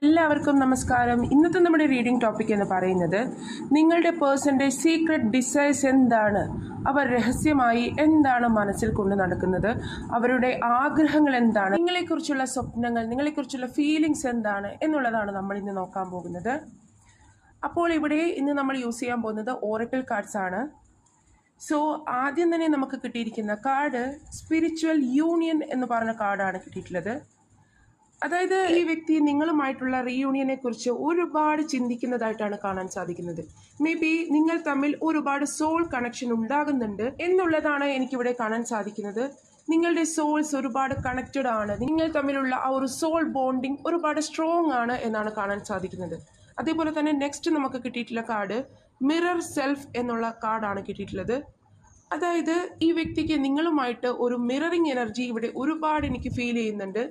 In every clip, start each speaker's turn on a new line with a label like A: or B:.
A: എല്ലാവർക്കും നമസ്കാരം. ഇന്നത്തെ നമ്മുടെ റീഡിംഗ് ടോപ്പിക് എന്ന് പറയുന്നത് നിങ്ങളുടെ പേഴ്സന്റെ സീക്രട്ട് ഡിസൈർസ് എന്താണ്, അവർ രഹസ്യമായി എന്താണ് മനസ്സിൽ കൊണ്ട് നടക്കുന്നത്, അവരുടെ ആഗ്രഹങ്ങൾ എന്താണ്, നിങ്ങളെക്കുറിച്ചുള്ള സ്വപ്നങ്ങൾ, നിങ്ങളെക്കുറിച്ചുള്ള ഫീലിങ്സ് എന്താണ് എന്നുള്ളതാണ് നമ്മൾ ഇന്ന് നോക്കാൻ പോകുന്നത്. അപ്പോൾ ഇവിടെ ഇന്ന് നമ്മൾ യൂസ് ചെയ്യാൻ പോകുന്നത് ഓറക്കിൾ കാർഡ്സ് ആണ്. സോ ആദ്യം തന്നെ നമുക്ക് കിട്ടിയിരിക്കുന്ന കാർഡ് സ്പിരിച്വൽ യൂണിയൻ എന്ന് പറഞ്ഞ കാർഡാണ് കിട്ടിയിട്ടുള്ളത്. അതായത് ഈ വ്യക്തി നിങ്ങളുമായിട്ടുള്ള റീയൂണിയനെ കുറിച്ച് ഒരുപാട് ചിന്തിക്കുന്നതായിട്ടാണ് കാണാൻ സാധിക്കുന്നത്. മേ ബി നിങ്ങൾ തമ്മിൽ ഒരുപാട് സോൾ കണക്ഷൻ ഉണ്ടാകുന്നുണ്ട് എന്നുള്ളതാണ് എനിക്കിവിടെ കാണാൻ സാധിക്കുന്നത്. നിങ്ങളുടെ സോൾസ് ഒരുപാട് കണക്റ്റഡ് ആണ്, നിങ്ങൾ തമ്മിലുള്ള ആ ഒരു സോൾ ബോണ്ടിങ് ഒരുപാട് സ്ട്രോങ് ആണ് എന്നാണ് കാണാൻ സാധിക്കുന്നത്. അതേപോലെ തന്നെ നെക്സ്റ്റ് നമുക്ക് കിട്ടിയിട്ടുള്ള കാർഡ് മിറർ സെൽഫ് എന്നുള്ള കാർഡാണ് കിട്ടിയിട്ടുള്ളത്. അതായത് ഈ വ്യക്തിക്ക് നിങ്ങളുമായിട്ട് ഒരു മിററിങ് എനർജി ഇവിടെ ഒരുപാട് എനിക്ക് ഫീൽ ചെയ്യുന്നുണ്ട്.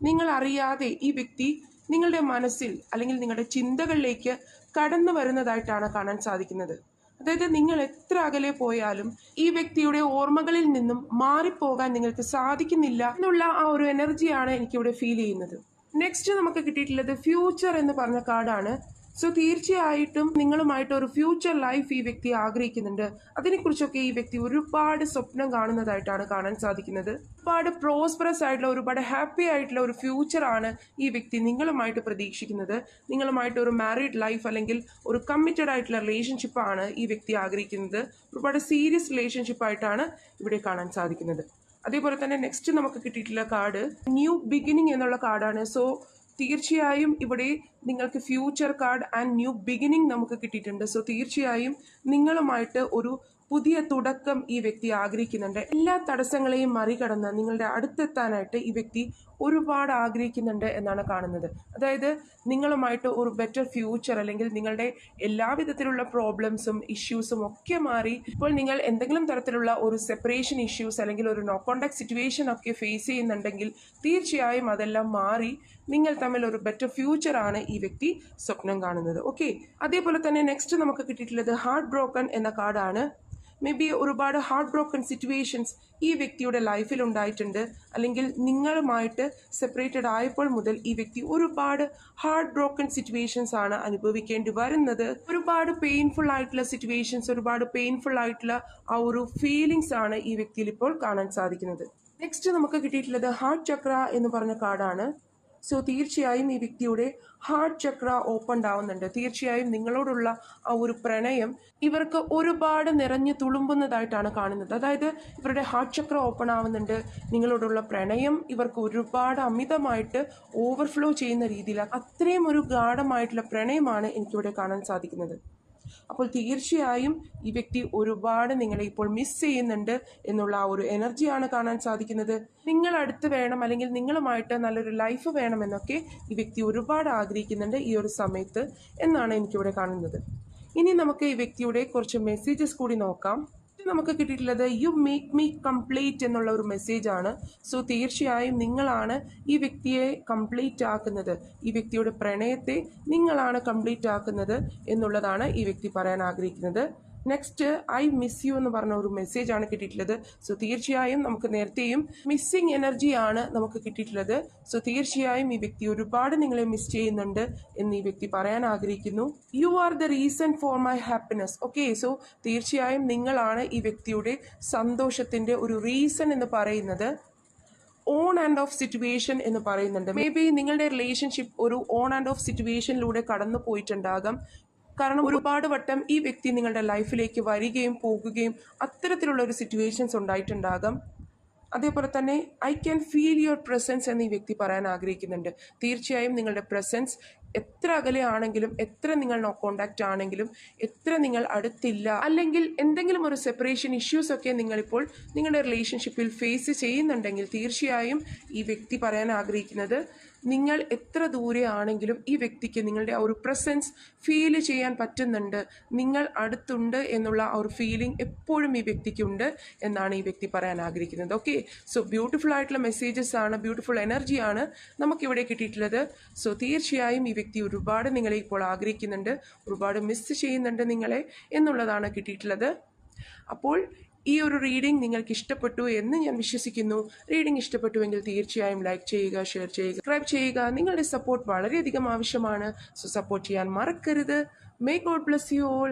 A: നിങ്ങൾ അറിയാതെ ഈ വ്യക്തി നിങ്ങളുടെ മനസ്സിൽ അല്ലെങ്കിൽ നിങ്ങളുടെ ചിന്തകളിലേക്ക് കടന്നു വരുന്നതായിട്ടാണ് കാണാൻ സാധിക്കുന്നത്. അതായത് നിങ്ങൾ എത്ര അകലെ പോയാലും ഈ വ്യക്തിയുടെ ഓർമ്മകളിൽ നിന്നും മാറിപ്പോകാൻ നിങ്ങൾക്ക് സാധിക്കുന്നില്ല എന്നുള്ള ആ ഒരു എനർജിയാണ് എനിക്കിവിടെ ഫീൽ ചെയ്യുന്നത്. നെക്സ്റ്റ് നമുക്ക് കിട്ടിയിട്ടുള്ളത് ഫ്യൂച്ചർ എന്ന് പറഞ്ഞ കാർഡാണ്. സോ തീർച്ചയായിട്ടും നിങ്ങളുമായിട്ട് ഒരു ഫ്യൂച്ചർ ലൈഫ് ഈ വ്യക്തി ആഗ്രഹിക്കുന്നുണ്ട്. അതിനെക്കുറിച്ചൊക്കെ ഈ വ്യക്തി ഒരുപാട് സ്വപ്നം കാണുന്നതായിട്ടാണ് കാണാൻ സാധിക്കുന്നത്. ഒരുപാട് പ്രോസ്പെറസ് ആയിട്ടുള്ള, ഒരുപാട് ഹാപ്പി ആയിട്ടുള്ള ഒരു ഫ്യൂച്ചറാണ് ഈ വ്യക്തി നിങ്ങളുമായിട്ട് പ്രതീക്ഷിക്കുന്നത്. നിങ്ങളുമായിട്ട് ഒരു മാരീഡ് ലൈഫ് അല്ലെങ്കിൽ ഒരു കമ്മിറ്റഡ് ആയിട്ടുള്ള റിലേഷൻഷിപ്പാണ് ഈ വ്യക്തി ആഗ്രഹിക്കുന്നത്. ഒരുപാട് സീരിയസ് റിലേഷൻഷിപ്പായിട്ടാണ് ഇവിടെ കാണാൻ സാധിക്കുന്നത്. അതേപോലെ തന്നെ നെക്സ്റ്റ് നമുക്ക് കിട്ടിയിട്ടുള്ള കാർഡ് ന്യൂ ബിഗിനിങ് എന്നുള്ള കാർഡാണ്. സോ തീർച്ചയായും ഇവിടെ നിങ്ങൾക്ക് future card and new beginning നമുക്ക് കിട്ടിയിട്ടുണ്ട്. സോ തീർച്ചയായും നിങ്ങളുമായിട്ട് ഒരു പുതിയ തുടക്കം ഈ വ്യക്തി ആഗ്രഹിക്കുന്നുണ്ട്. എല്ലാ തടസ്സങ്ങളെയും മറികടന്ന് നിങ്ങളുടെ അടുത്തെത്താനായിട്ട് ഈ വ്യക്തി ഒരുപാട് ആഗ്രഹിക്കുന്നുണ്ട് എന്നാണ് കാണുന്നത്. അതായത് നിങ്ങളുമായിട്ട് ഒരു ബെറ്റർ ഫ്യൂച്ചർ അല്ലെങ്കിൽ നിങ്ങളുടെ എല്ലാവിധത്തിലുള്ള പ്രോബ്ലംസും ഇഷ്യൂസും ഒക്കെ മാറി ഇപ്പോൾ നിങ്ങൾ എന്തെങ്കിലും തരത്തിലുള്ള ഒരു സെപ്പറേഷൻ ഇഷ്യൂസ് അല്ലെങ്കിൽ ഒരു നോ കോണ്ടാക്ട് സിറ്റുവേഷൻ ഒക്കെ ഫേസ് ചെയ്യുന്നുണ്ടെങ്കിൽ തീർച്ചയായും അതെല്ലാം മാറി നിങ്ങൾ തമ്മിൽ ഒരു ബെറ്റർ ഫ്യൂച്ചർ ആണ് ഈ വ്യക്തി സ്വപ്നം കാണുന്നത്. ഓക്കെ, അതേപോലെ തന്നെ നെക്സ്റ്റ് നമുക്ക് കിട്ടിയിട്ടുള്ളത് ഹാർട്ട് ബ്രോക്കൺ എന്ന കാർഡാണ്. മേ ബി ഒരുപാട് ഹാർട്ട് ബ്രോക്കൺ സിറ്റുവേഷൻസ് ഈ വ്യക്തിയുടെ ലൈഫിൽ ഉണ്ടായിട്ടുണ്ട്, അല്ലെങ്കിൽ നിങ്ങളുമായിട്ട് സെപ്പറേറ്റഡ് ആയപ്പോൾ മുതൽ ഈ വ്യക്തി ഒരുപാട് ഹാർട്ട് ബ്രോക്കൺ സിറ്റുവേഷൻസ് ആണ് അനുഭവിക്കേണ്ടി വരുന്നത്. ഒരുപാട് പെയിൻഫുൾ ആയിട്ടുള്ള സിറ്റുവേഷൻസ്, ഒരുപാട് പെയിൻഫുൾ ആയിട്ടുള്ള ആ ഒരു ഫീലിങ്സ് ആണ് ഈ വ്യക്തിയിൽ ഇപ്പോൾ കാണാൻ സാധിക്കുന്നത്. നെക്സ്റ്റ് നമുക്ക് കിട്ടിയിട്ടുള്ളത് ഹാർട്ട് ചക്ര എന്ന് പറഞ്ഞ കാർഡാണ്. സോ തീർച്ചയായും ഈ വ്യക്തിയുടെ ഹാർട്ട് ചക്ര ഓപ്പൺ ആവുന്നുണ്ട്. തീർച്ചയായും നിങ്ങളോടുള്ള ആ ഒരു പ്രണയം ഇവർക്ക് ഒരുപാട് നിറഞ്ഞു തുളുമ്പുന്നതായിട്ടാണ് കാണുന്നത്. അതായത് ഇവരുടെ ഹാർട്ട് ചക്ര ഓപ്പൺ ആവുന്നുണ്ട്. നിങ്ങളോടുള്ള പ്രണയം ഇവർക്ക് ഒരുപാട് അമിതമായിട്ട് ഓവർഫ്ലോ ചെയ്യുന്ന രീതിയിൽ അത്രയും ഒരു ഗാഢമായിട്ടുള്ള പ്രണയമാണ് എനിക്കിവിടെ കാണാൻ സാധിക്കുന്നത്. അപ്പോൾ തീർച്ചയായും ഈ വ്യക്തി ഒരുപാട് നിങ്ങളെ ഇപ്പോൾ മിസ് ചെയ്യുന്നുണ്ട് എന്നുള്ള ആ ഒരു എനർജിയാണ് കാണാൻ സാധിക്കുന്നത്. നിങ്ങൾ അടുത്ത് വേണം അല്ലെങ്കിൽ നിങ്ങളുമായിട്ട് നല്ലൊരു ലൈഫ് വേണമെന്നൊക്കെ ഈ വ്യക്തി ഒരുപാട് ആഗ്രഹിക്കുന്നുണ്ട് ഈ ഒരു സമയത്ത് എന്നാണ് എനിക്കിവിടെ കാണുന്നത്. ഇനി നമുക്ക് ഈ വ്യക്തിയുടെ കുറച്ച് മെസ്സേജസ് കൂടി നോക്കാം. നമുക്ക് കിട്ടിയിട്ടുള്ളത് യു മേക്ക് മീ കംപ്ലീറ്റ് എന്നുള്ള ഒരു മെസ്സേജ് ആണ്. സോ തീർച്ചയായും നിങ്ങളാണ് ഈ വ്യക്തിയെ കംപ്ലീറ്റ് ആക്കുന്നത്, ഈ വ്യക്തിയുടെ പ്രണയത്തെ നിങ്ങളാണ് കംപ്ലീറ്റ് ആക്കുന്നത് എന്നുള്ളതാണ് ഈ വ്യക്തി പറയാൻ ആഗ്രഹിക്കുന്നത്. നെക്സ്റ്റ് ഐ മിസ് യു എന്ന് പറഞ്ഞ ഒരു മെസ്സേജ് ആണ് കിട്ടിയിട്ടുള്ളത്. സോ തീർച്ചയായും നമുക്ക് നേരത്തെയും മിസ്സിങ് എനർജിയാണ് നമുക്ക് കിട്ടിയിട്ടുള്ളത്. സോ തീർച്ചയായും ഈ വ്യക്തി ഒരുപാട് നിങ്ങളെ മിസ് ചെയ്യുന്നുണ്ട് എന്ന് ഈ വ്യക്തി പറയാൻ ആഗ്രഹിക്കുന്നു. You are the reason for my happiness. Okay, so തീർച്ചയായും നിങ്ങളാണ് ഈ വ്യക്തിയുടെ സന്തോഷത്തിൻ്റെ ഒരു റീസൺ എന്ന് പറയുന്നത്. ഓൺ ആൻഡ് ഓഫ് സിറ്റുവേഷൻ എന്ന് പറയുന്നുണ്ട്. മേ ബി നിങ്ങളുടെ റിലേഷൻഷിപ്പ് ഒരു ഓൺ ആൻഡ് ഓഫ് സിറ്റുവേഷനിലൂടെ കടന്നു പോയിട്ടുണ്ടാകാം. കാരണം ഒരുപാട് വട്ടം ഈ വ്യക്തി നിങ്ങളുടെ ലൈഫിലേക്ക് വരികയും പോകുകയും അത്തരത്തിലുള്ള ഒരു സിറ്റുവേഷൻസ് ഉണ്ടായിട്ടുണ്ടാകാം. അതേപോലെ തന്നെ I can feel your presence എന്ന് ഈ വ്യക്തി പറയാൻ ആഗ്രഹിക്കുന്നുണ്ട്. തീർച്ചയായും നിങ്ങളുടെ പ്രസൻസ് എത്ര അകലെ ആണെങ്കിലും, എത്ര നിങ്ങൾ നോ കോണ്ടാക്റ്റ് ആണെങ്കിലും, എത്ര നിങ്ങൾ അടുത്തില്ല അല്ലെങ്കിൽ എന്തെങ്കിലും ഒരു സെപ്പറേഷൻ ഇഷ്യൂസ് ഒക്കെ നിങ്ങളിപ്പോൾ നിങ്ങളുടെ റിലേഷൻഷിപ്പിൽ ഫേസ് ചെയ്യുന്നുണ്ടെങ്കിൽ തീർച്ചയായും ഈ വ്യക്തി പറയാൻ ആഗ്രഹിക്കുന്നത് നിങ്ങൾ എത്ര ദൂരെ ആണെങ്കിലും ഈ വ്യക്തിക്ക് നിങ്ങളുടെ ആ ഒരു പ്രസൻസ് ഫീൽ ചെയ്യാൻ പറ്റുന്നുണ്ട്, നിങ്ങൾ അടുത്തുണ്ട് എന്നുള്ള ആ ഒരു ഫീലിംഗ് എപ്പോഴും ഈ വ്യക്തിക്കുണ്ട് എന്നാണ് ഈ വ്യക്തി പറയാൻ ആഗ്രഹിക്കുന്നത്. ഓക്കെ, സോ ബ്യൂട്ടിഫുൾ ആയിട്ടുള്ള മെസ്സേജസ് ആണ്, ബ്യൂട്ടിഫുൾ എനർജിയാണ് നമുക്കിവിടെ കിട്ടിയിട്ടുള്ളത്. സോ തീർച്ചയായും ഈ വ്യക്തി ഒരുപാട് നിങ്ങളെ ഇപ്പോൾ ആഗ്രഹിക്കുന്നുണ്ട്, ഒരുപാട് മിസ് ചെയ്യുന്നുണ്ട് നിങ്ങളെ എന്നുള്ളതാണ് കിട്ടിയിട്ടുള്ളത്. അപ്പോൾ ഈ ഒരു റീഡിംഗ് നിങ്ങൾക്ക് ഇഷ്ടപ്പെട്ടു എന്ന് ഞാൻ വിശ്വസിക്കുന്നു. റീഡിംഗ് ഇഷ്ടപ്പെട്ടുവെങ്കിൽ തീർച്ചയായും ലൈക്ക് ചെയ്യുക, ഷെയർ ചെയ്യുക, സബ്സ്ക്രൈബ് ചെയ്യുക. നിങ്ങളുടെ സപ്പോർട്ട് വളരെയധികം ആവശ്യമാണ്. സോ സപ്പോർട്ട് ചെയ്യാൻ മറക്കരുത്. May God bless you all.